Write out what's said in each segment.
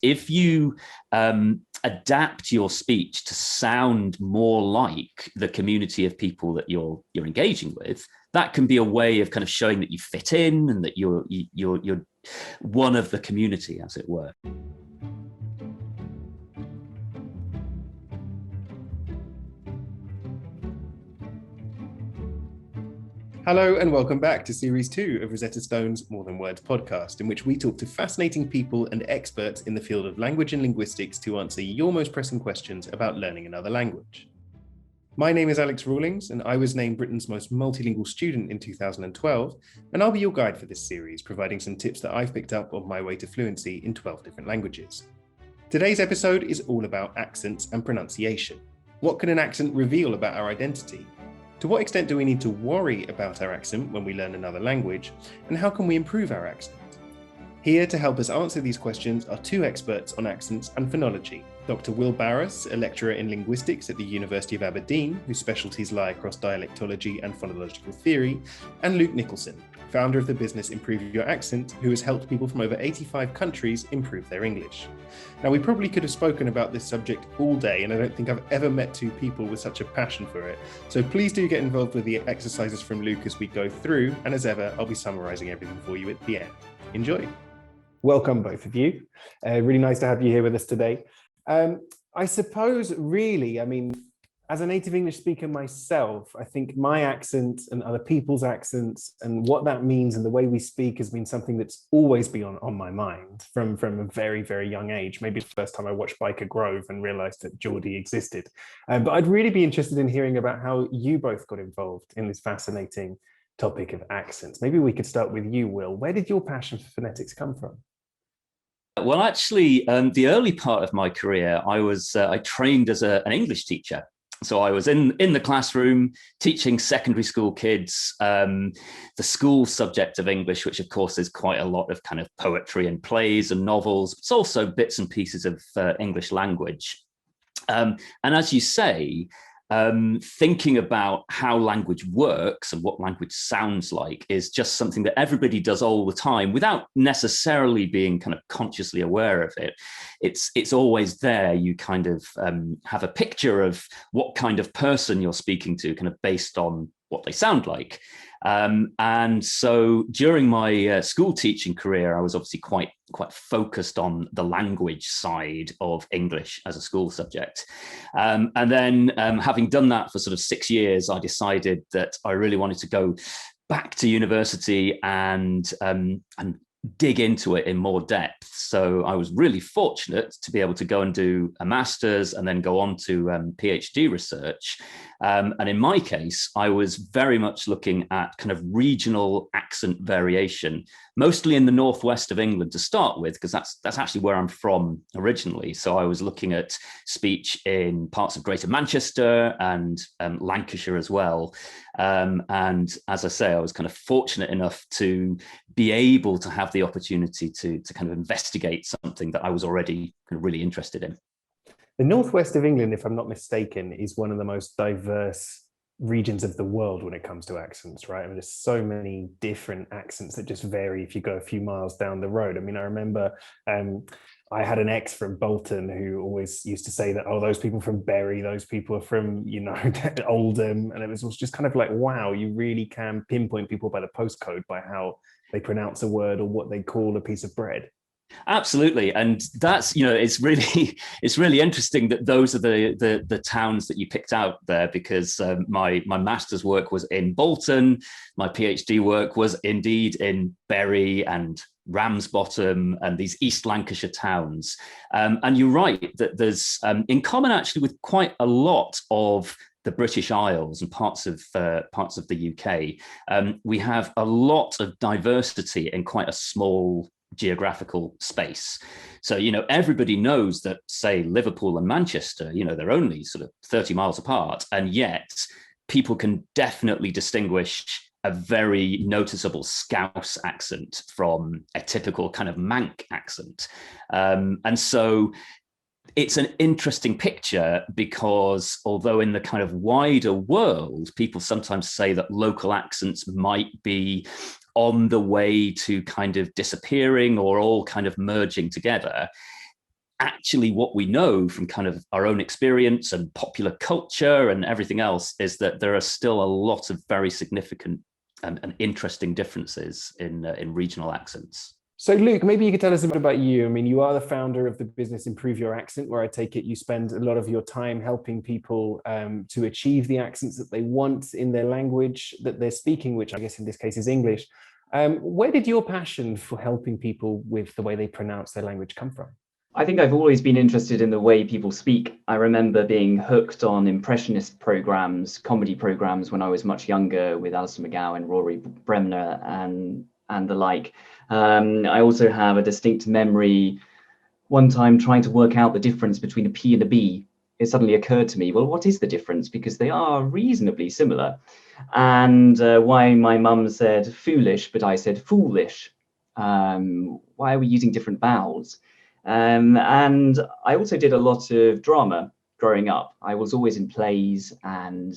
If you adapt your speech to sound more like the community of people that you're engaging with, that can be a way of kind of showing that you fit in and that you're one of the community, as it were. Hello and welcome back to Series 2 of Rosetta Stone's More Than Words podcast, in which we talk to fascinating people and experts in the field of language and linguistics to answer your most pressing questions about learning another language. My name is Alex Rawlings, and I was named Britain's most multilingual student in 2012, and I'll be your guide for this series, providing some tips that I've picked up on my way to fluency in 12 different languages. Today's episode is all about accents and pronunciation. What can an accent reveal about our identity? To what extent do we need to worry about our accent when we learn another language, and how can we improve our accent? Here to help us answer these questions are two experts on accents and phonology, Dr Will Barras, a lecturer in linguistics at the University of Aberdeen, whose specialties lie across dialectology and phonological theory, and Luke Nicholson, founder of the business Improve Your Accent, who has helped people from over 85 countries improve their English. Now, we probably could have spoken about this subject all day, and I don't think I've ever met two people with such a passion for it. So please do get involved with the exercises from Luke as we go through, and as ever, I'll be summarising everything for you at the end. Enjoy. Welcome, both of you. Really nice to have you here with us today. I suppose, really, as a native English speaker myself, I think my accent and other people's accents and what that means and the way we speak has been something that's always been on my mind from a very, very young age. Maybe the first time I watched Biker Grove and realised that Geordie existed. But I'd really be interested in hearing about how you both got involved in this fascinating topic of accents. Maybe we could start with you, Will. Where did your passion for phonetics come from? Well, actually, the early part of my career, I trained as an English teacher. So I was in the classroom teaching secondary school kids the school subject of English, which of course is quite a lot of kind of poetry and plays and novels. It's also bits and pieces of English language. And as you say, thinking about how language works and what language sounds like is just something that everybody does all the time without necessarily being kind of consciously aware of it. It's always there. You kind of have a picture of what kind of person you're speaking to, kind of based on what they sound like. And so during my school teaching career, I was obviously quite focused on the language side of English as a school subject. And then having done that for sort of 6 years, I decided that I really wanted to go back to university and dig into it in more depth. So I was really fortunate to be able to go and do a master's and then go on to PhD research. And in my case, I was very much looking at kind of regional accent variation, mostly in the northwest of England to start with, because that's actually where I'm from originally. So I was looking at speech in parts of Greater Manchester and Lancashire as well. And as I say, I was kind of fortunate enough to be able to have the opportunity to kind of investigate something that I was already kind of really interested in. The northwest of England, if I'm not mistaken, is one of the most diverse regions of the world when it comes to accents, right? There's so many different accents that just vary if you go a few miles down the road. I remember I had an ex from Bolton who always used to say that, oh, those people from Bury, those people are from, Oldham. And it was just kind of like, wow, you really can pinpoint people by the postcode, by how they pronounce a word or what they call a piece of bread. Absolutely, and that's it's really interesting that those are the towns that you picked out there, because my master's work was in Bolton, my PhD work was indeed in Bury and Ramsbottom and these East Lancashire towns, and you're right that there's in common actually with quite a lot of the British Isles and parts of the UK. We have a lot of diversity in quite a small geographical space. So, everybody knows that, say, Liverpool and Manchester, they're only sort of 30 miles apart. And yet people can definitely distinguish a very noticeable Scouse accent from a typical kind of Manc accent. And so it's an interesting picture, because although in the kind of wider world, people sometimes say that local accents might be on the way to kind of disappearing or all kind of merging together, actually what we know from kind of our own experience and popular culture and everything else is that there are still a lot of very significant and interesting differences in regional accents. So Luke, maybe you could tell us a bit about you. I mean, you are the founder of the business Improve Your Accent, where I take it you spend a lot of your time helping people to achieve the accents that they want in their language that they're speaking, which I guess in this case is English. Where did your passion for helping people with the way they pronounce their language come from? I think I've always been interested in the way people speak. I remember being hooked on impressionist programs, comedy programs when I was much younger with Alison McGowan, Rory Bremner and the like. I also have a distinct memory one time trying to work out the difference between a P and a B. It suddenly occurred to me, well, what is the difference? Because they are reasonably similar. And why my mum said foolish, but I said foolish. Why are we using different vowels? And I also did a lot of drama growing up. I was always in plays and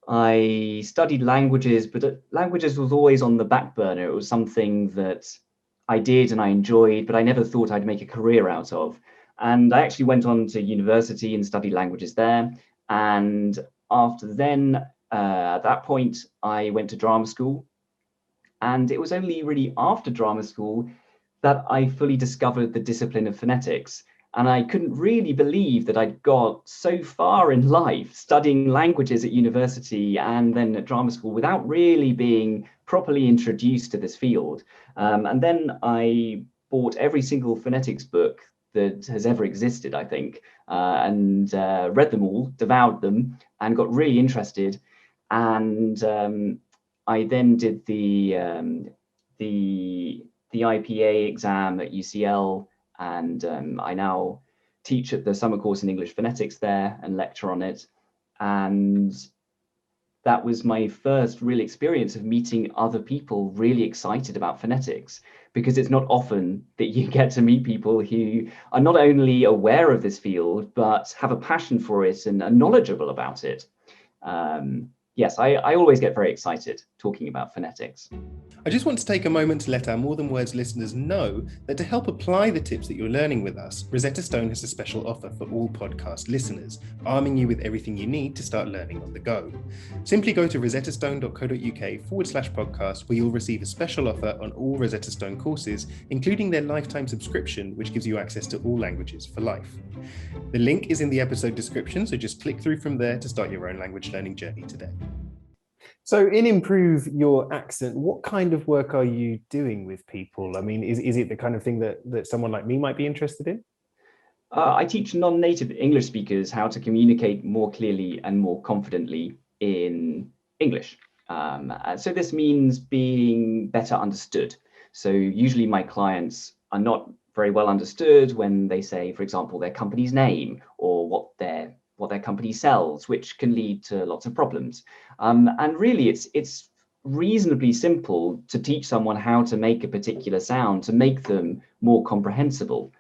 I studied languages, but languages was always on the back burner. It was something that I did and I enjoyed, but I never thought I'd make a career out of. And I actually went on to university and studied languages there. And after then, at that point, I went to drama school. And it was only really after drama school that I fully discovered the discipline of phonetics. And I couldn't really believe that I'd got so far in life studying languages at university and then at drama school without really being properly introduced to this field. And then I bought every single phonetics book that has ever existed, I think, and read them all, devoured them, and got really interested. And I then did the IPA exam at UCL. And I now teach at the summer course in English phonetics there and lecture on it. And that was my first real experience of meeting other people really excited about phonetics, because it's not often that you get to meet people who are not only aware of this field, but have a passion for it and are knowledgeable about it. Yes, I always get very excited talking about phonetics. I just want to take a moment to let our More Than Words listeners know that to help apply the tips that you're learning with us, Rosetta Stone has a special offer for all podcast listeners, arming you with everything you need to start learning on the go. Simply go to rosettastone.co.uk/podcast, where you'll receive a special offer on all Rosetta Stone courses, including their lifetime subscription, which gives you access to all languages for life. The link is in the episode description, so just click through from there to start your own language learning journey today. So in Improve Your Accent, what kind of work are you doing with people? I mean, is it the kind of thing that someone like me might be interested in? I teach non-native English speakers how to communicate more clearly and more confidently in English. So this means being better understood. So usually my clients are not very well understood when they say, for example, their company's name or what their company sells, which can lead to lots of problems. And really, it's reasonably simple to teach someone how to make a particular sound to make them more comprehensible.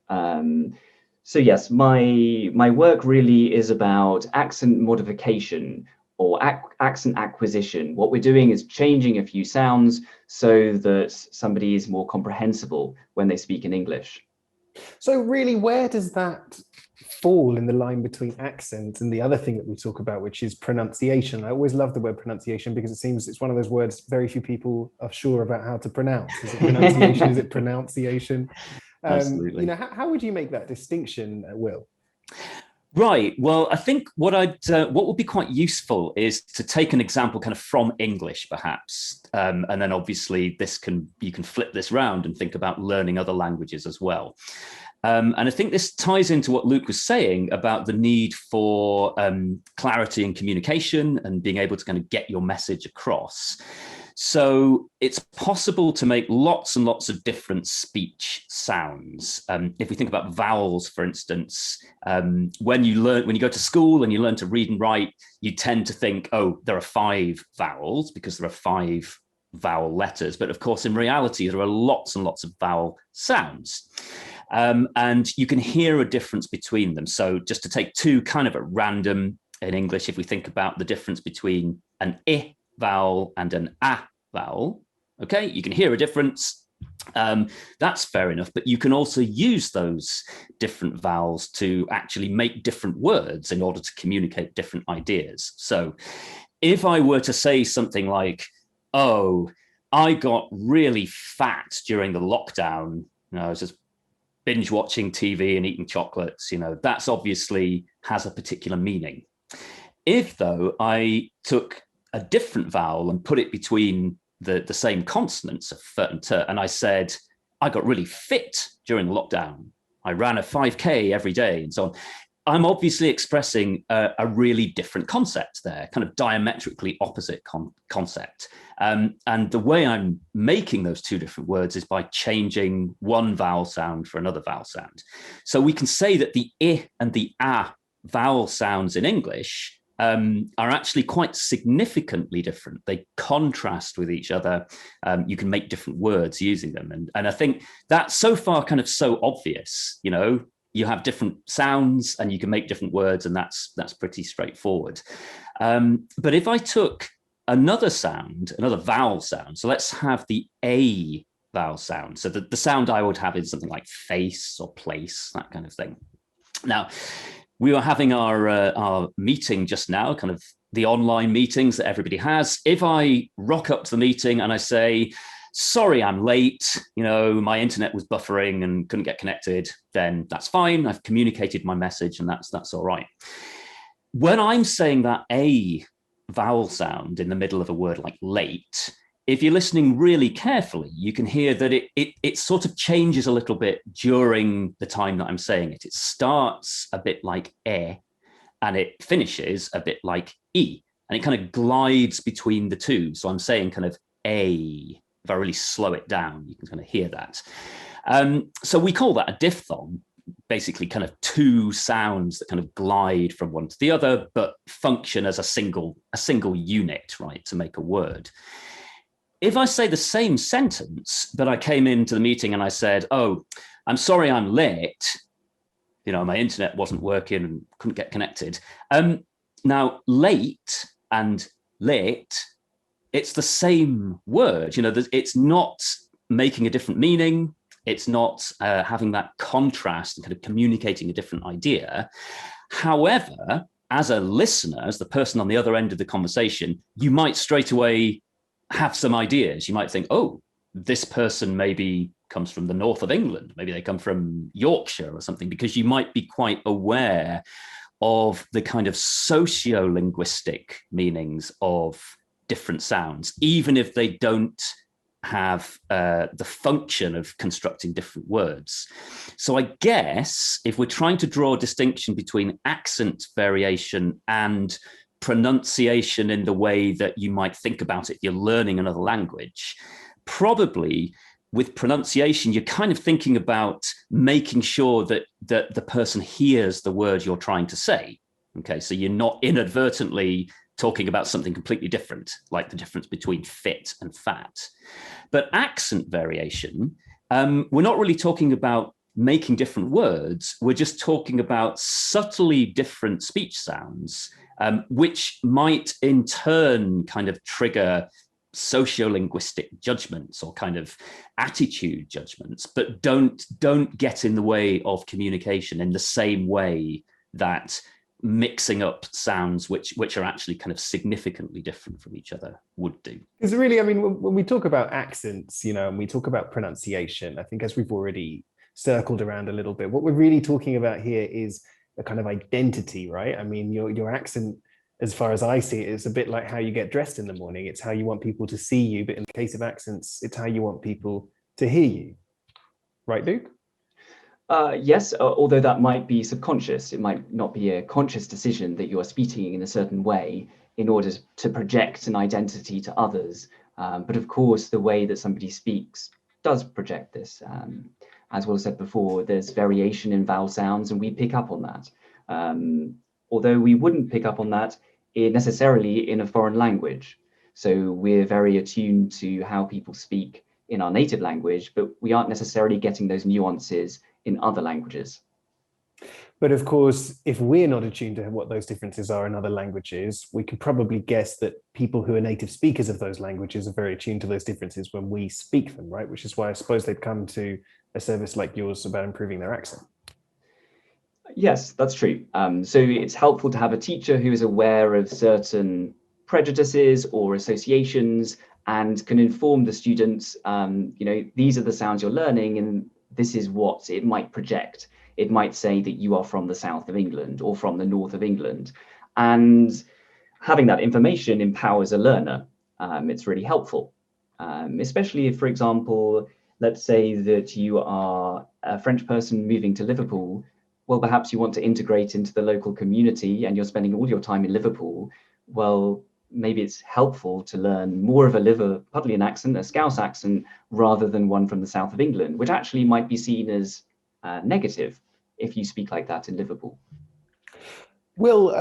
So yes, my work really is about accent modification or accent acquisition. What we're doing is changing a few sounds so that somebody is more comprehensible when they speak in English. So really, where does that fall in the line between accent and the other thing that we talk about, which is pronunciation? I always love the word pronunciation because it seems it's one of those words very few people are sure about how to pronounce. Is it pronunciation? Is it pronunciation? Absolutely. How would you make that distinction, Will? Right. Well, I think what would be quite useful is to take an example kind of from English, perhaps, and then obviously you can flip this round and think about learning other languages as well. And I think this ties into what Luke was saying about the need for clarity and communication and being able to kind of get your message across. So it's possible to make lots and lots of different speech sounds. If we think about vowels, for instance, when you go to school and you learn to read and write, you tend to think, oh, there are 5 vowels because there are 5 vowel letters. But of course, in reality, there are lots and lots of vowel sounds. And you can hear a difference between them. So just to take 2 kind of at random in English, if we think about the difference between an I vowel and an A vowel, okay, you can hear a difference That's fair enough, but you can also use those different vowels to actually make different words in order to communicate different ideas. So if I were to say something like, oh, I got really fat during the lockdown, I was just binge watching TV and eating chocolates, that's obviously has a particular meaning. If, though, I took a different vowel and put it between the same consonants of f and t, and I said, I got really fit during lockdown, I ran a 5K every day and so on, I'm obviously expressing a really different concept there, kind of diametrically opposite concept. And the way I'm making those two different words is by changing one vowel sound for another vowel sound. So we can say that the I and the A vowel sounds in English are actually quite significantly different. They contrast with each other. You can make different words using them. And I think that's so far kind of so obvious, you have different sounds and you can make different words, and that's pretty straightforward. But if I took another sound, another vowel sound, so let's have the A vowel sound. So the sound I would have is something like face or place, that kind of thing. Now, we were having our meeting just now, kind of the online meetings that everybody has. If I rock up to the meeting and I say, sorry, I'm late, my internet was buffering and couldn't get connected, then that's fine. I've communicated my message and that's all right. When I'm saying that A vowel sound in the middle of a word like late, if you're listening really carefully, you can hear that it sort of changes a little bit during the time that I'm saying it. It starts a bit like and it finishes a bit like E, and it kind of glides between the two. So I'm saying kind of A. If I really slow it down, you can kind of hear that. So we call that a diphthong, basically kind of two sounds that kind of glide from one to the other, but function as a single unit, right, to make a word. If I say the same sentence, but I came into the meeting and I said, oh, I'm sorry I'm late, my internet wasn't working and couldn't get connected. Now, late and late, it's the same word, it's not making a different meaning. It's not having that contrast and kind of communicating a different idea. However, as a listener, as the person on the other end of the conversation, you might straight away have some ideas. You might think, oh, this person maybe comes from the north of England. Maybe they come from Yorkshire or something, because you might be quite aware of the kind of socio-linguistic meanings of different sounds, even if they don't have the function of constructing different words. So I guess if we're trying to draw a distinction between accent variation and pronunciation in the way that you might think about it if you're learning another language, probably with pronunciation, you're kind of thinking about making sure that the person hears the word you're trying to say. Okay, so you're not inadvertently talking about something completely different, like the difference between fit and fat. But accent variation, we're not really talking about making different words. We're just talking about subtly different speech sounds, which might in turn kind of trigger sociolinguistic judgments or kind of attitude judgments, but don't get in the way of communication in the same way that mixing up sounds which are actually kind of significantly different from each other would do. Because really, I mean, when we talk about accents, and we talk about pronunciation, I think as we've already circled around a little bit, what we're really talking about here is a kind of identity, right? I mean, your accent, as far as I see it, is a bit like how you get dressed in the morning. It's how you want people to see you, but in the case of accents, it's how you want people to hear you. Right, Luke? Yes, although that might be subconscious. It might not be a conscious decision that you are speaking in a certain way in order to project an identity to others. But of course, the way that somebody speaks does project this. As Will said before, there's variation in vowel sounds, and we pick up on that. Although we wouldn't pick up on that necessarily in a foreign language. So we're very attuned to how people speak in our native language, but we aren't necessarily getting those nuances in other languages. But of course, if we're not attuned to what those differences are in other languages, we can probably guess that people who are native speakers of those languages are very attuned to those differences when we speak them, right? Which is why I suppose they'd come to a service like yours about improving their accent. Yes, that's true. So it's helpful to have a teacher who is aware of certain prejudices or associations and can inform the students, these are the sounds you're learning and this is what it might project. It might say that you are from the south of England or from the north of England. And having that information empowers a learner. It's really helpful, especially if, for example, let's say that you are a French person moving to Liverpool. Well, perhaps you want to integrate into the local community and you're spending all your time in Liverpool. Well, maybe it's helpful to learn more of a Liverpudlian accent, a Scouse accent, rather than one from the south of England, which actually might be seen as negative if you speak like that in Liverpool. Well,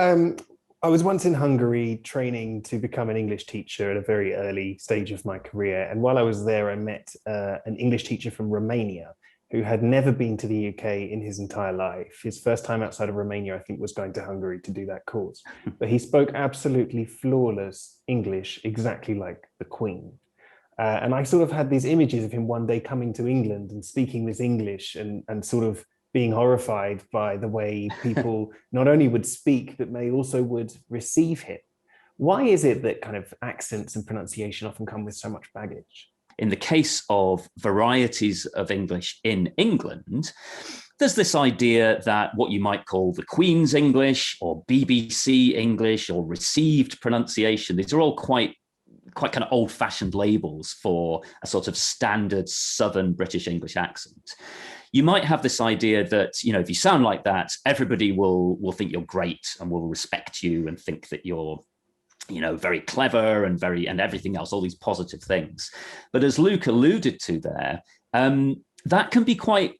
I was once in Hungary training to become an English teacher at a very early stage of my career. And while I was there, I met an English teacher from Romania who had never been to the UK in his entire life. His first time outside of Romania, I think, was going to Hungary to do that course. But he spoke absolutely flawless English, exactly like the Queen. And I sort of had these images of him one day coming to England and speaking this English and sort of being horrified by the way people not only would speak, but may also would receive him. Why is it that kind of accents and pronunciation often come with so much baggage? In the case of varieties of English in England, there's this idea that what you might call the Queen's English or BBC English or received pronunciation, these are all quite kind of old-fashioned labels for a sort of standard Southern British English accent. You might have this idea that, if you sound like that, everybody will think you're great and will respect you and think that you're very clever and everything else, all these positive things. But as Luke alluded to there, that can be quite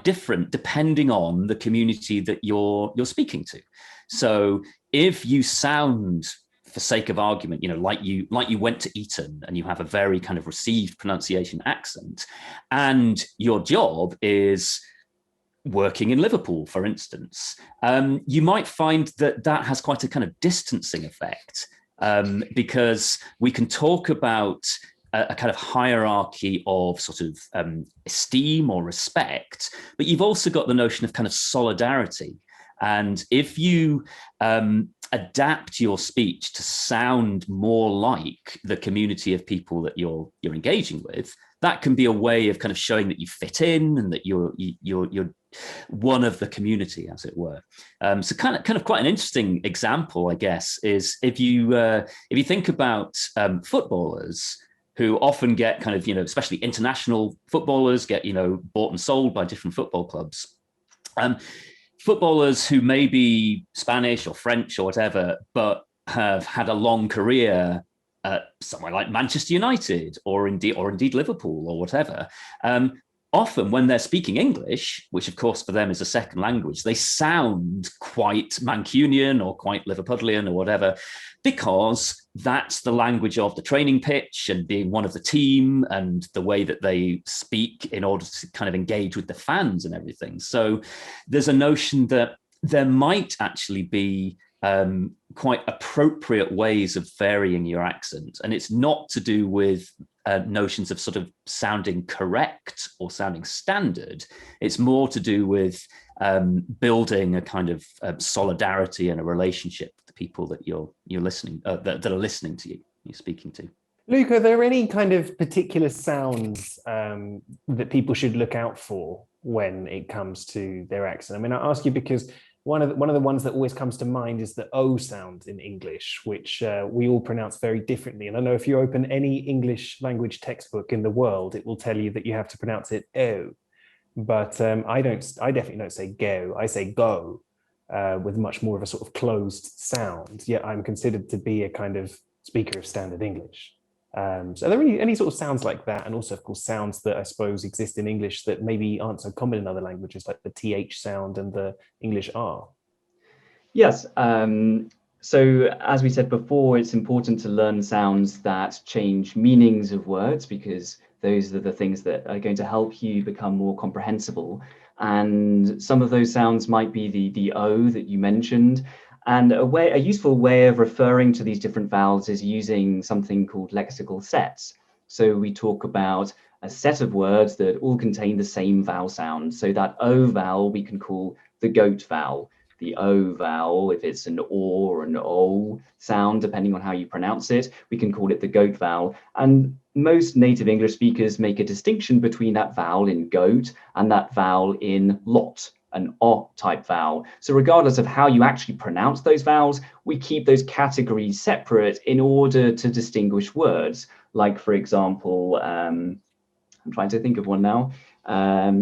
different depending on the community that you're speaking to. So if you sound, for sake of argument, like you went to Eton and you have a very kind of received pronunciation accent, and your job is working in Liverpool, for instance, you might find that has quite a kind of distancing effect. Because we can talk about a kind of hierarchy of sort of esteem or respect, but you've also got the notion of kind of solidarity. And if you adapt your speech to sound more like the community of people that you're engaging with, that can be a way of kind of showing that you fit in and that you're one of the community, as it were. So kind of quite an interesting example, I guess, is if you think about footballers who often get kind of, especially international footballers get, bought and sold by different football clubs. Footballers who may be Spanish or French or whatever, but have had a long career at somewhere like Manchester United or indeed Liverpool or whatever, often when they're speaking English, which of course for them is a second language, they sound quite Mancunian or quite Liverpudlian or whatever, because that's the language of the training pitch and being one of the team and the way that they speak in order to kind of engage with the fans and everything. So there's a notion that there might actually be quite appropriate ways of varying your accent. And it's not to do with notions of sort of sounding correct or sounding standard. It's more to do with building a kind of solidarity and a relationship with the people that you're listening, that are listening to you, you're speaking to. Luke, are there any kind of particular sounds that people should look out for when it comes to their accent? I mean, I ask you because one of the ones that always comes to mind is the O sound in English, which we all pronounce very differently. And I know if you open any English language textbook in the world, it will tell you that you have to pronounce it O. But I definitely don't say go, I say go, with much more of a sort of closed sound. Yet I'm considered to be a kind of speaker of standard English. So are there any sort of sounds like that? And also, of course, sounds that I suppose exist in English that maybe aren't so common in other languages, like the TH sound and the English R? Yes. So as we said before, it's important to learn sounds that change meanings of words, because those are the things that are going to help you become more comprehensible. And some of those sounds might be the O that you mentioned. And a useful way of referring to these different vowels is using something called lexical sets. So we talk about a set of words that all contain the same vowel sound. So that O vowel we can call the goat vowel. The O vowel, if it's an O or an O sound, depending on how you pronounce it, we can call it the goat vowel. And most native English speakers make a distinction between that vowel in goat and that vowel in lot, an O type vowel. So regardless of how you actually pronounce those vowels, we keep those categories separate in order to distinguish words. Like, for example, I'm trying to think of one now,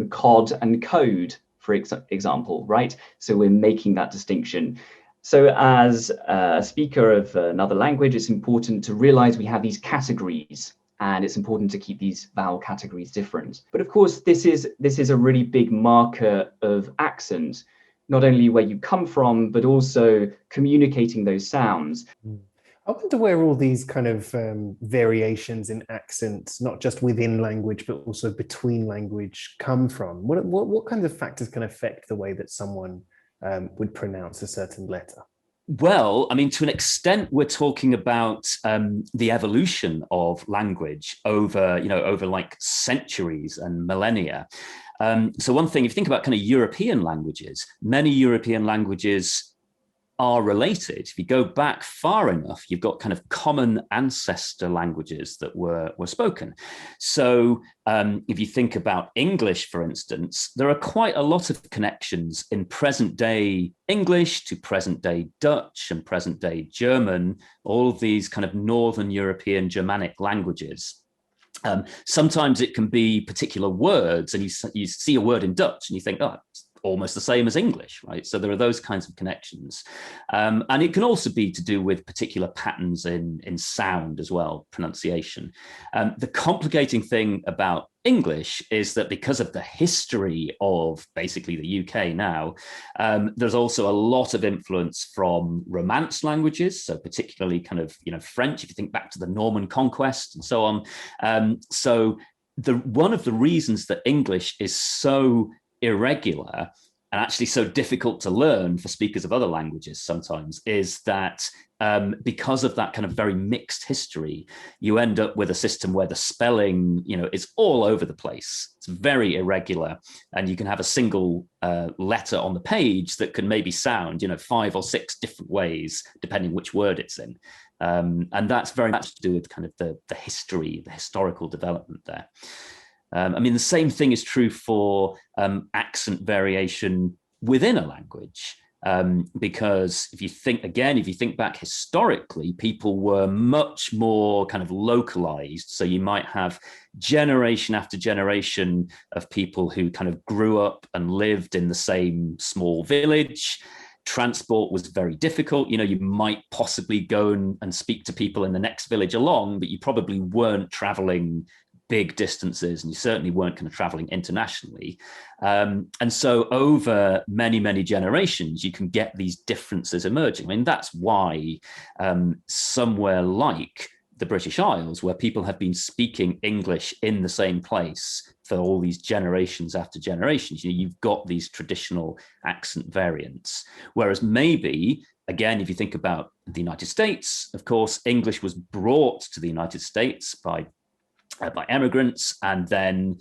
cod and code, for example, right? So we're making that distinction. So as a speaker of another language, it's important to realize we have these categories, and it's important to keep these vowel categories different. But of course, this is a really big marker of accent, not only where you come from, but also communicating those sounds. I wonder where all these kind of variations in accent, not just within language, but also between language, come from. What kinds of factors can affect the way that someone would pronounce a certain letter? Well, I mean, to an extent, we're talking about the evolution of language over like centuries and millennia. So one thing, if you think about kind of European languages, many European languages are related. If you go back far enough, you've got kind of common ancestor languages that were spoken. So if you think about English, for instance, there are quite a lot of connections in present day English to present day Dutch and present day German, all of these kind of Northern European Germanic languages. Sometimes it can be particular words, and you see a word in Dutch and you think, oh, it's almost the same as English, right? So there are those kinds of connections. And it can also be to do with particular patterns in sound as well, pronunciation. The complicating thing about English is that because of the history of basically the UK now, there's also a lot of influence from Romance languages, so particularly kind of, French, if you think back to the Norman conquest and so on. So one of the reasons that English is so irregular and actually so difficult to learn for speakers of other languages sometimes is that because of that kind of very mixed history, you end up with a system where the spelling, is all over the place. It's very irregular, and you can have a single letter on the page that can maybe sound, 5 or 6 different ways, depending which word it's in. And that's very much to do with kind of the history, the historical development there. I mean, the same thing is true for accent variation within a language, because if you think back historically, people were much more kind of localized. So you might have generation after generation of people who kind of grew up and lived in the same small village. Transport was very difficult. You might possibly go and speak to people in the next village along, but you probably weren't traveling big distances, and you certainly weren't kind of traveling internationally. And so over many, many generations, you can get these differences emerging. I mean, that's why somewhere like the British Isles, where people have been speaking English in the same place for all these generations after generations, you've got these traditional accent variants. Whereas maybe, again, if you think about the United States, of course, English was brought to the United States by immigrants, and then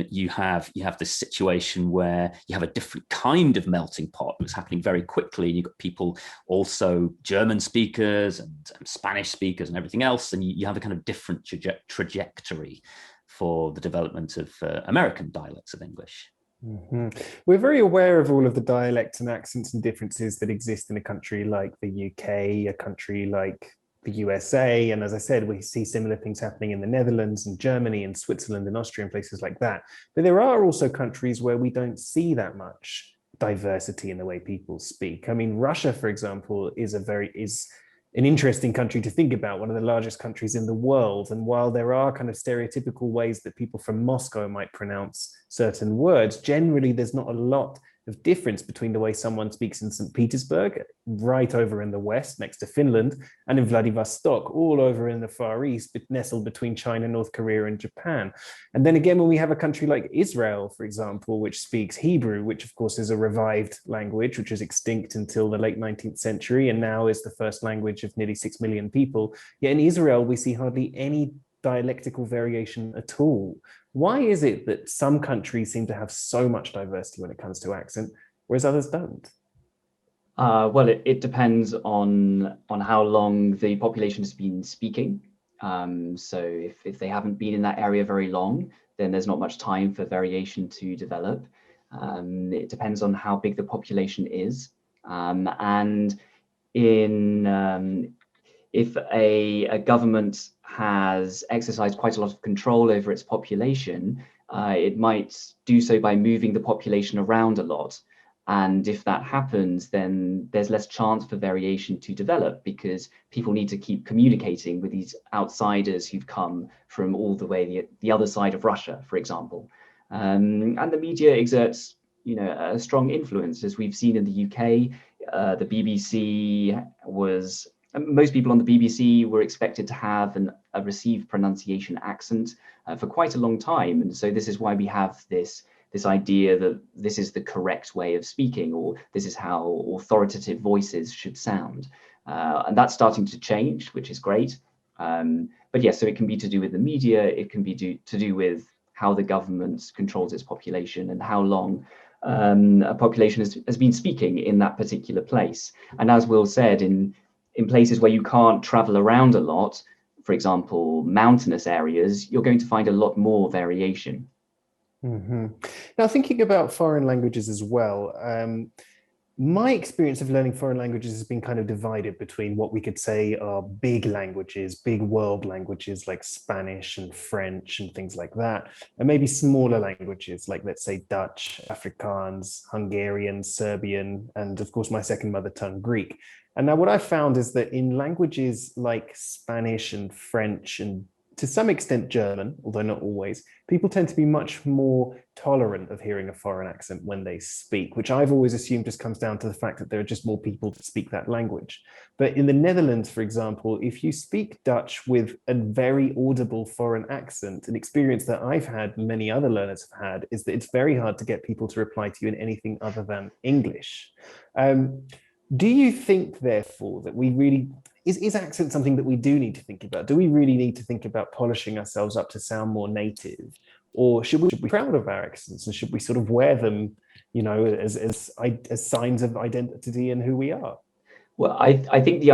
you have this situation where you have a different kind of melting pot that's happening very quickly, and you've got people also German speakers and Spanish speakers and everything else, and you have a kind of different trajectory for the development of American dialects of English. Mm-hmm. We're very aware of all of the dialects and accents and differences that exist in a country like the UK, a country like the USA, and as I said, we see similar things happening in the Netherlands and Germany and Switzerland and Austria and places like that. But there are also countries where we don't see that much diversity in the way people speak. I mean, Russia, for example, is an interesting country to think about, one of the largest countries in the world. And while there are kind of stereotypical ways that people from Moscow might pronounce certain words, generally there's not a lot of difference between the way someone speaks in St. Petersburg, right over in the west next to Finland, and in Vladivostok, all over in the Far East, nestled between China, North Korea, and Japan. And then again, when we have a country like Israel, for example, which speaks Hebrew, which of course is a revived language, which was extinct until the late 19th century, and now is the first language of nearly 6 million people. Yet in Israel, we see hardly any dialectical variation at all. Why is it that some countries seem to have so much diversity when it comes to accent, whereas others don't? Well, it depends on how long the population has been speaking. So if they haven't been in that area very long, then there's not much time for variation to develop. It depends on how big the population is. And if a government has exercised quite a lot of control over its population, it might do so by moving the population around a lot. And if that happens, then there's less chance for variation to develop, because people need to keep communicating with these outsiders who've come from all the way the other side of Russia, for example. And the media exerts, a strong influence, as we've seen in the UK. The BBC was, most people on the BBC were expected to have a received pronunciation accent for quite a long time. And so this is why we have this idea that this is the correct way of speaking, or this is how authoritative voices should sound. And that's starting to change, which is great. But yes, so it can be to do with the media, it can be to do with how the government controls its population and how long a population has been speaking in that particular place. And as Will said, in places where you can't travel around a lot, for example, mountainous areas, you're going to find a lot more variation. Mm-hmm. Now, thinking about foreign languages as well, my experience of learning foreign languages has been kind of divided between what we could say are big languages, big world languages like Spanish and French and things like that, and maybe smaller languages like, let's say, Dutch, Afrikaans, Hungarian, Serbian, and of course, my second mother tongue, Greek. And now what I found is that in languages like Spanish and French and to some extent German, although not always, people tend to be much more tolerant of hearing a foreign accent when they speak, which I've always assumed just comes down to the fact that there are just more people to speak that language. But in the Netherlands, for example, if you speak Dutch with a very audible foreign accent, an experience that I've had and many other learners have had is that it's very hard to get people to reply to you in anything other than English. Do you think, therefore, that we really... Is accent something that we do need to think about? Do we really need to think about polishing ourselves up to sound more native? Or should we be proud of our accents, and should we sort of wear them, as signs of identity and who we are? Well, I think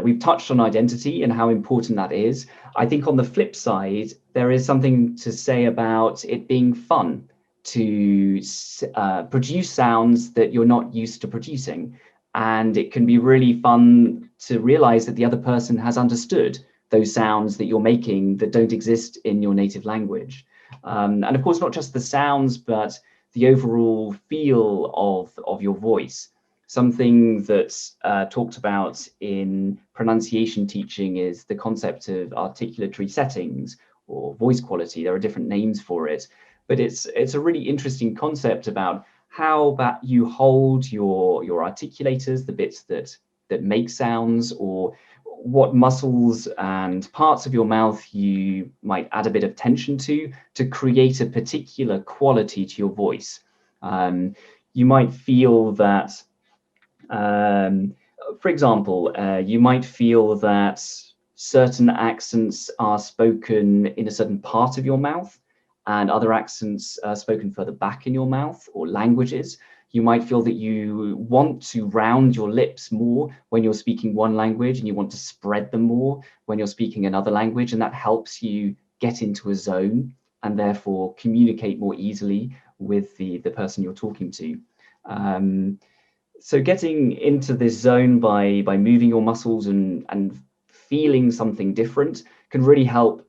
we've touched on identity and how important that is. I think on the flip side, there is something to say about it being fun to produce sounds that you're not used to producing. And it can be really fun to realize that the other person has understood those sounds that you're making that don't exist in your native language. And of course, not just the sounds, but the overall feel of your voice. Something that's talked about in pronunciation teaching is the concept of articulatory settings or voice quality. There are different names for it, but it's a really interesting concept about how you hold your articulators, the bits that make sounds, or what muscles and parts of your mouth you might add a bit of tension to create a particular quality to your voice. You might feel that, for example, you might feel that certain accents are spoken in a certain part of your mouth, and other accents are spoken further back in your mouth, or languages. You might feel that you want to round your lips more when you're speaking one language, and you want to spread them more when you're speaking another language, and that helps you get into a zone and therefore communicate more easily with the person you're talking to. So getting into this zone by moving your muscles and feeling something different can really help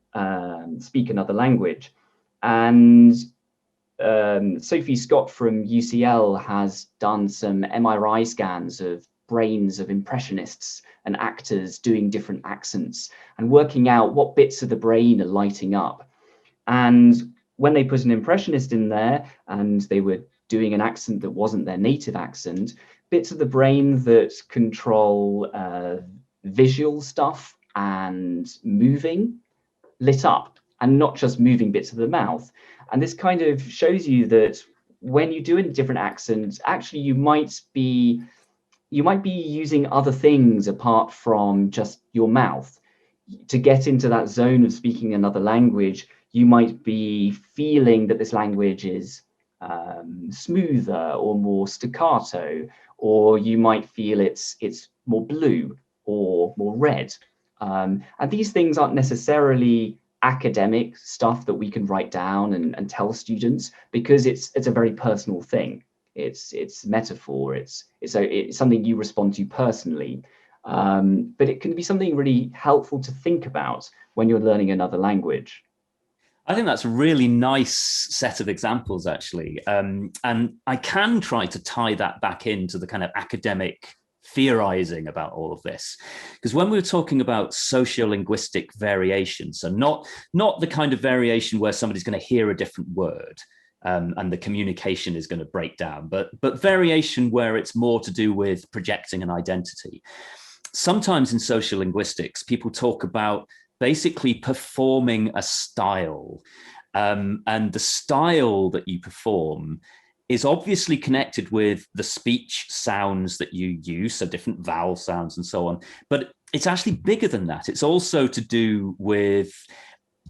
speak another language. And Sophie Scott from UCL has done some MRI scans of brains of impressionists and actors doing different accents and working out what bits of the brain are lighting up. And when they put an impressionist in there and they were doing an accent that wasn't their native accent, bits of the brain that control visual stuff and moving lit up, and not just moving bits of the mouth. And this kind of shows you that when you do a different accent, actually you might be using other things apart from just your mouth. To get into that zone of speaking another language, you might be feeling that this language is smoother or more staccato, or you might feel it's more blue or more red. And these things aren't necessarily academic stuff that we can write down and tell students, because it's a very personal thing. It's metaphor. It's something you respond to personally. But it can be something really helpful to think about when you're learning another language. I think that's a really nice set of examples, actually. And I can try to tie that back into the kind of academic theorizing about all of this. Because when we were talking about sociolinguistic variation, so not the kind of variation where somebody's going to hear a different word and the communication is going to break down, but variation where it's more to do with projecting an identity. Sometimes in sociolinguistics, people talk about basically performing a style, and the style that you perform is obviously connected with the speech sounds that you use, so different vowel sounds and so on, but it's actually bigger than that. It's also to do with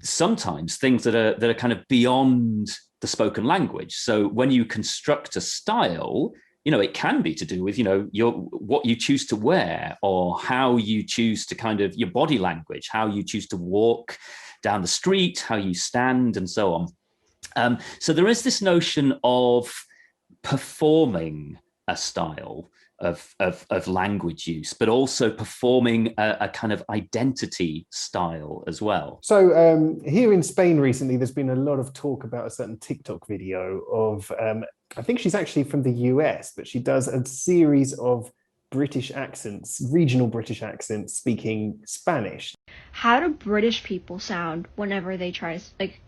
sometimes things that are kind of beyond the spoken language. So when you construct a style, it can be to do with, what you choose to wear, or how you choose to kind of your body language, how you choose to walk down the street, how you stand, and so on. So there is this notion of performing a style of language use, but also performing a kind of identity style as well. So here in Spain recently, there's been a lot of talk about a certain TikTok video of, I think she's actually from the US, but she does a series of British accents, regional British accents, speaking Spanish. How do British people sound whenever they try to, like,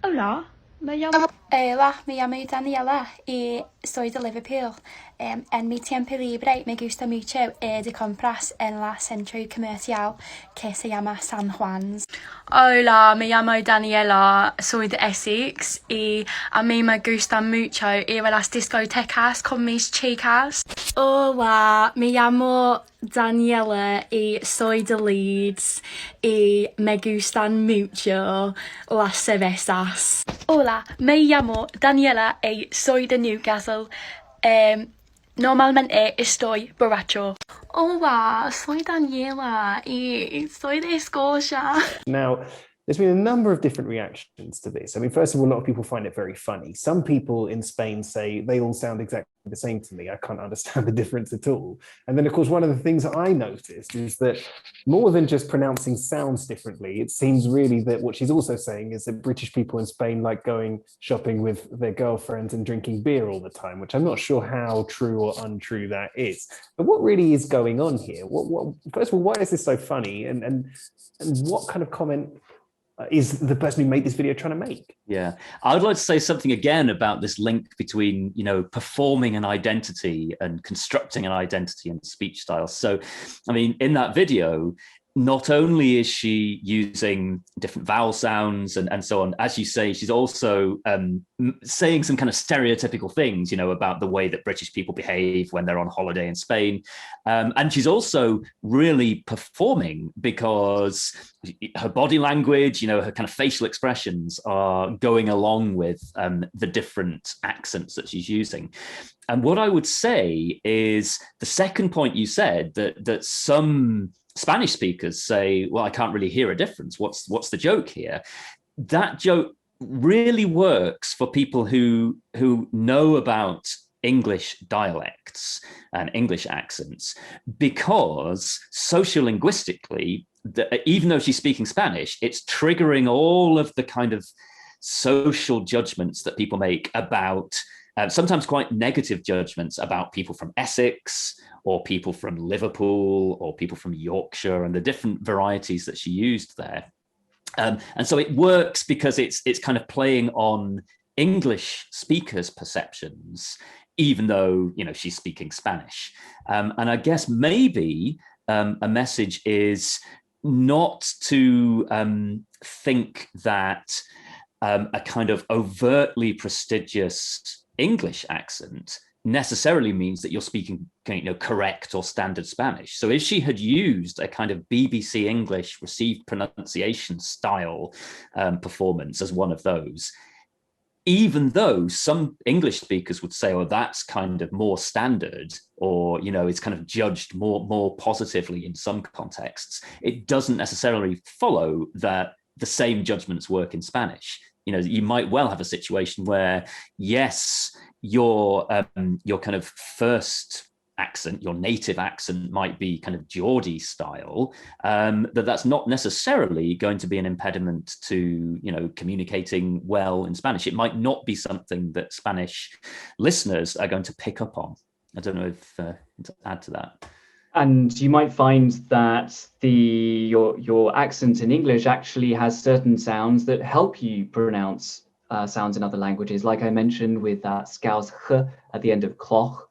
hola, me llamo... Hola, me llamo Daniela y soy de Liverpool. En mi tiempo libre me gusta mucho ir de compras en la centro comercial que se llama San Juan's. Hola, me llamo Daniela, soy de Essex y a mí me gusta mucho ir a las discotecas con mis chicas. Hola, me llamo Daniela y soy de Leeds y me gustan mucho las cervezas. Hola, me llamo Daniela y soy de Newcastle. Normalmente estoy borracho. Hola, soy Daniela y soy de Escocia. Now, there's been a number of different reactions to this. I mean, first of all, a lot of people find it very funny. Some people in Spain say they all sound exactly the same to me. I can't understand the difference at all. And then, of course, one of the things that I noticed is that more than just pronouncing sounds differently, it seems really that what she's also saying is that British people in Spain like going shopping with their girlfriends and drinking beer all the time, which I'm not sure how true or untrue that is. But what really is going on here? First of all, why is this so funny? And what kind of comment is the person who made this video trying to make? Yeah, I would like to say something again about this link between, performing an identity and constructing an identity and speech styles. So, I mean, in that video, not only is she using different vowel sounds and so on, as you say, she's also saying some kind of stereotypical things, about the way that British people behave when they're on holiday in Spain. And she's also really performing, because her body language, her kind of facial expressions are going along with the different accents that she's using. And what I would say is the second point you said, that some Spanish speakers say, well, I can't really hear a difference. What's the joke here? That joke really works for people who know about English dialects and English accents, because sociolinguistically, even though she's speaking Spanish, it's triggering all of the kind of social judgments that people make about, sometimes quite negative judgments about people from Essex, or people from Liverpool, or people from Yorkshire, and the different varieties that she used there. And so it works because it's kind of playing on English speakers' perceptions, even though, she's speaking Spanish. And I guess maybe a message is not to think that a kind of overtly prestigious English accent necessarily means that you're speaking correct or standard Spanish. So if she had used a kind of BBC English received pronunciation style performance as one of those, even though some English speakers would say, oh, that's kind of more standard, or, it's kind of judged more positively in some contexts, it doesn't necessarily follow that the same judgments work in Spanish. You might well have a situation where, yes, your kind of first accent, your native accent might be kind of Geordie style, that's not necessarily going to be an impediment to, communicating well in Spanish. It might not be something that Spanish listeners are going to pick up on. I don't know if to add to that. And you might find that your accent in English actually has certain sounds that help you pronounce sounds in other languages. Like I mentioned with that scouse ch at the end of cloch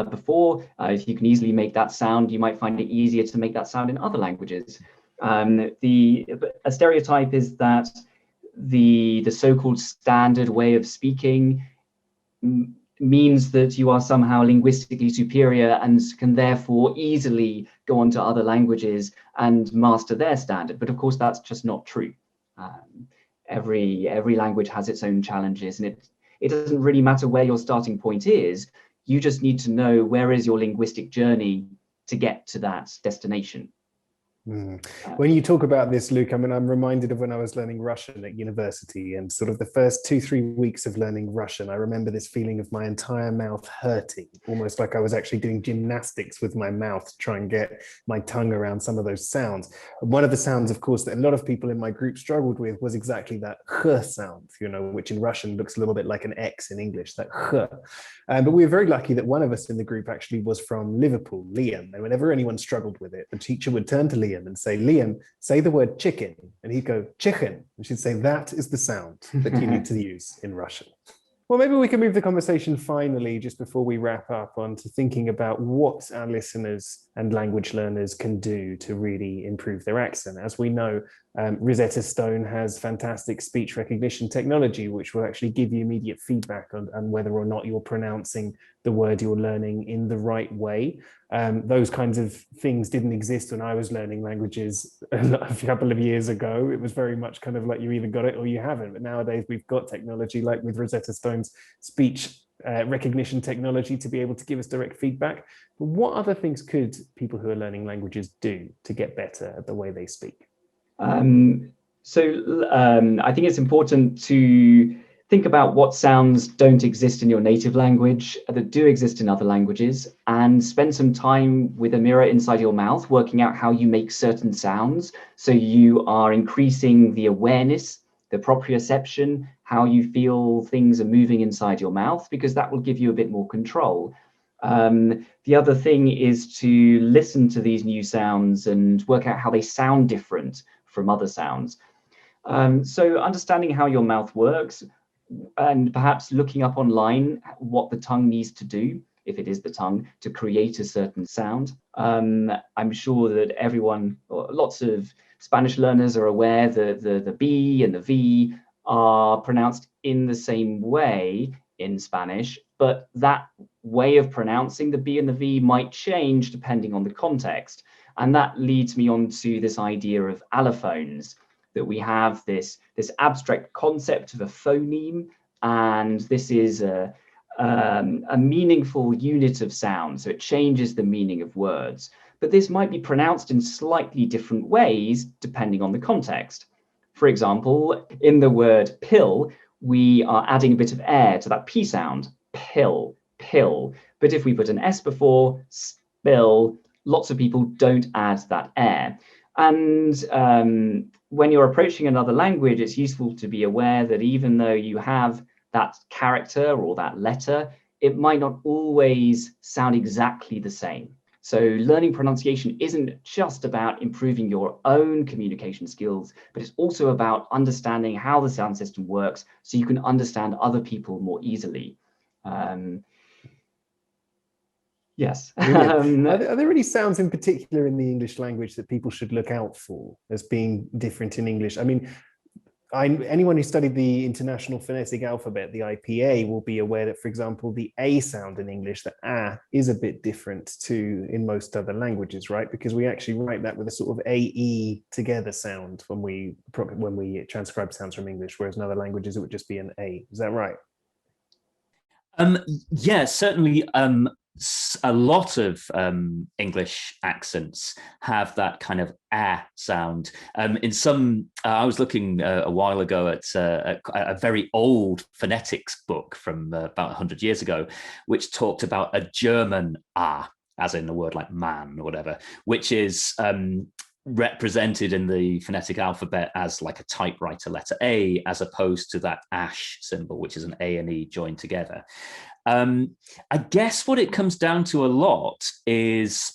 before, if you can easily make that sound, you might find it easier to make that sound in other languages. A stereotype is that the so-called standard way of speaking means that you are somehow linguistically superior and can therefore easily go on to other languages and master their standard. But of course, that's just not true. Every language has its own challenges, and it doesn't really matter where your starting point is. You just need to know where is your linguistic journey to get to that destination. When you talk about this, Luke, I'm reminded of when I was learning Russian at university, and sort of the first 2-3 weeks of learning Russian, I remember this feeling of my entire mouth hurting, almost like I was actually doing gymnastics with my mouth to try and get my tongue around some of those sounds. One of the sounds, of course, that a lot of people in my group struggled with was exactly that ch sound, which in Russian looks a little bit like an X in English, that ch. But we were very lucky that one of us in the group actually was from Liverpool, Liam, and whenever anyone struggled with it, the teacher would turn to Liam and say, Liam, say the word chicken. And he'd go, chicken. And she'd say, that is the sound that you need to use in Russian. Well, maybe we can move the conversation finally, just before we wrap up, on to thinking about what our listeners and language learners can do to really improve their accent. As we know, Rosetta Stone has fantastic speech recognition technology, which will actually give you immediate feedback on whether or not you're pronouncing the word you're learning in the right way. Those kinds of things didn't exist when I was learning languages a couple of years ago. It was very much kind of like you either got it or you haven't. But nowadays we've got technology like with Rosetta Stone's speech recognition technology to be able to give us direct feedback. But what other things could people who are learning languages do to get better at the way they speak? I think it's important to think about what sounds don't exist in your native language that do exist in other languages, and spend some time with a mirror inside your mouth, working out how you make certain sounds. So you are increasing the awareness, the proprioception, how you feel things are moving inside your mouth, because that will give you a bit more control. The other thing is to listen to these new sounds and work out how they sound different from other sounds. So understanding how your mouth works, and perhaps looking up online what the tongue needs to do, if it is the tongue, to create a certain sound. I'm sure that everyone, or lots of Spanish learners, are aware that the B and the V are pronounced in the same way in Spanish, but that way of pronouncing the B and the V might change depending on the context. And that leads me on to this idea of allophones, that we have this abstract concept of a phoneme, and this is a meaningful unit of sound, so it changes the meaning of words. But this might be pronounced in slightly different ways depending on the context. For example, in the word pill, we are adding a bit of air to that P sound, pill, pill. But if we put an S before, spill, lots of people don't add that air. And when you're approaching another language, it's useful to be aware that even though you have that character or that letter, it might not always sound exactly the same. So learning pronunciation isn't just about improving your own communication skills, but it's also about understanding how the sound system works so you can understand other people more easily. Yes. Are there any sounds in particular in the English language that people should look out for as being different in English? I mean, anyone who studied the International Phonetic Alphabet, the IPA, will be aware that, for example, the A sound in English, the A, is a bit different to in most other languages, right? Because we actually write that with a sort of AE together sound when we transcribe sounds from English, whereas in other languages it would just be an A. Is that right? Yeah, certainly. A lot of English accents have that kind of ah sound. In some, I was looking a while ago at a very old phonetics book from about 100 years ago, which talked about a German ah, as in a word like man or whatever, which is represented in the phonetic alphabet as like a typewriter letter A, as opposed to that ash symbol, which is an A and E joined together. I guess what it comes down to a lot is,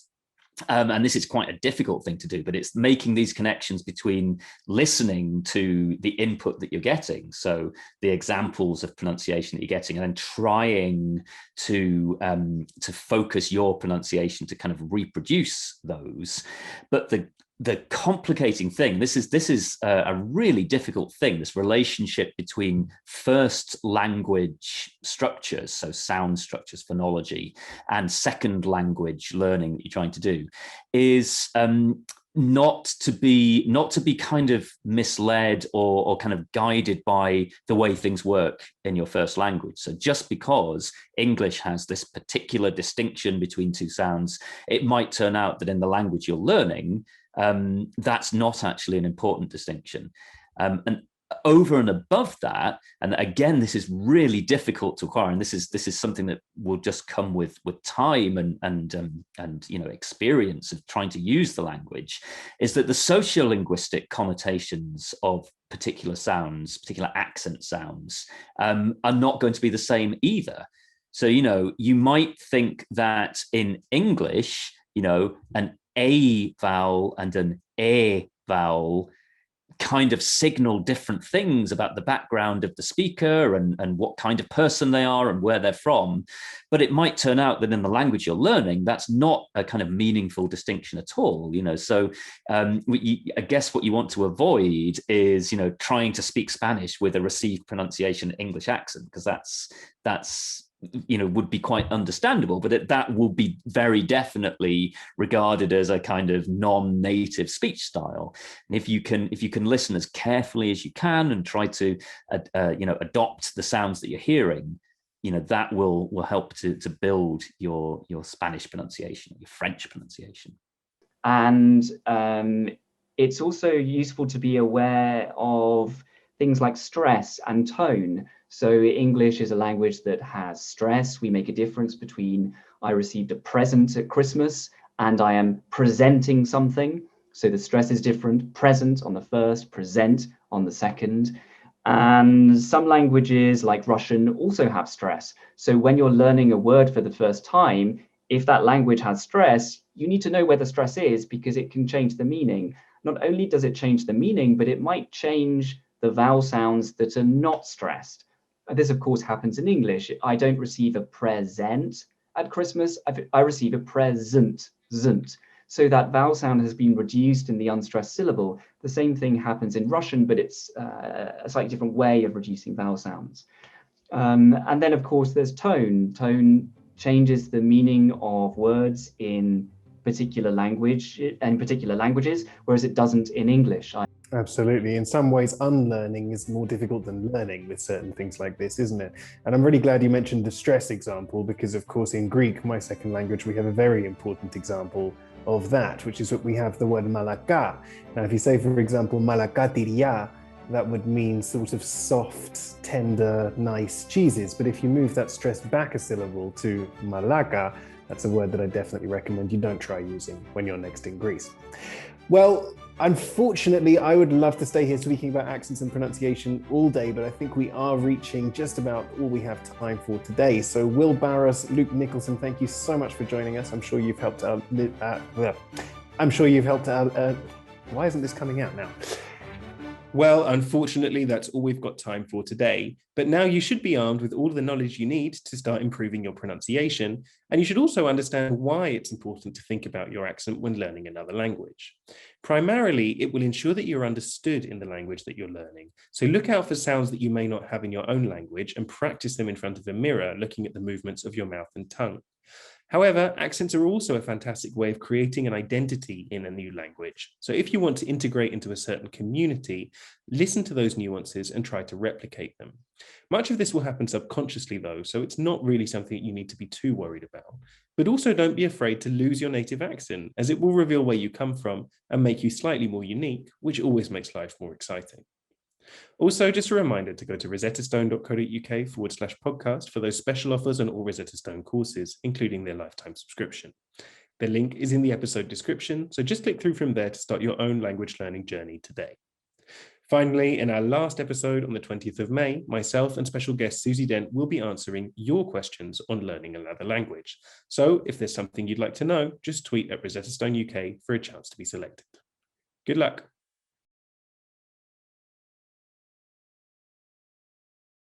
and this is quite a difficult thing to do, but it's making these connections between listening to the input that you're getting, so the examples of pronunciation that you're getting, and then trying to focus your pronunciation to kind of reproduce those. But the complicating thing, this is a really difficult thing, this relationship between first language structures, so sound structures, phonology, and second language learning that you're trying to do, is not to be kind of misled or kind of guided by the way things work in your first language. So just because English has this particular distinction between two sounds, it might turn out that in the language you're learning, that's not actually an important distinction. And over and above that, and again, this is really difficult to acquire, and this is something that will just come with time and experience of trying to use the language, is that the sociolinguistic connotations of particular sounds, particular accent sounds, are not going to be the same either. So, you might think that in English, an A vowel and an A vowel kind of signal different things about the background of the speaker and what kind of person they are and where they're from. But it might turn out that in the language you're learning, that's not a kind of meaningful distinction at all. So I guess what you want to avoid is, trying to speak Spanish with a received pronunciation English accent, because that's would be quite understandable, but that will be very definitely regarded as a kind of non-native speech style. And if you can listen as carefully as you can and try to adopt the sounds that you're hearing, that will help to build your Spanish pronunciation, your French pronunciation. And it's also useful to be aware of things like stress and tone. So English is a language that has stress. We make a difference between I received a present at Christmas and I am presenting something. So the stress is different. Present on the first, present on the second. And some languages like Russian also have stress. So when you're learning a word for the first time, if that language has stress, you need to know where the stress is, because it can change the meaning. Not only does it change the meaning, but it might change the vowel sounds that are not stressed. This, of course, happens in English. I don't receive a present at Christmas. I receive a present. So that vowel sound has been reduced in the unstressed syllable. The same thing happens in Russian, but it's a slightly different way of reducing vowel sounds. And then, of course, there's tone. Tone changes the meaning of words in particular languages, whereas it doesn't in English. Absolutely. In some ways, unlearning is more difficult than learning with certain things like this, isn't it? And I'm really glad you mentioned the stress example, because, of course, in Greek, my second language, we have a very important example of that, which is that we have the word malaka. Now, if you say, for example, malakatiria, that would mean sort of soft, tender, nice cheeses. But if you move that stress back a syllable to malaka, that's a word that I definitely recommend you don't try using when you're next in Greece. Well, Unfortunately, I would love to stay here speaking about accents and pronunciation all day, but I think we are reaching just about all we have time for today. So Will Barras, Luke Nicholson, thank you so much for joining us. I'm sure you've helped out. Why isn't this coming out now? Well, unfortunately, that's all we've got time for today. But now you should be armed with all of the knowledge you need to start improving your pronunciation. And you should also understand why it's important to think about your accent when learning another language. Primarily, it will ensure that you're understood in the language that you're learning. So look out for sounds that you may not have in your own language and practice them in front of a mirror, looking at the movements of your mouth and tongue. However, accents are also a fantastic way of creating an identity in a new language. So if you want to integrate into a certain community, listen to those nuances and try to replicate them. Much of this will happen subconsciously though, so it's not really something you need to be too worried about. But also don't be afraid to lose your native accent, as it will reveal where you come from and make you slightly more unique, which always makes life more exciting. Also, just a reminder to go to rosettastone.co.uk/podcast for those special offers on all Rosetta Stone courses, including their lifetime subscription. The link is in the episode description, so just click through from there to start your own language learning journey today. Finally, in our last episode on the 20th of May, myself and special guest Susie Dent will be answering your questions on learning another language. So if there's something you'd like to know, just tweet at Rosetta Stone UK for a chance to be selected. Good luck.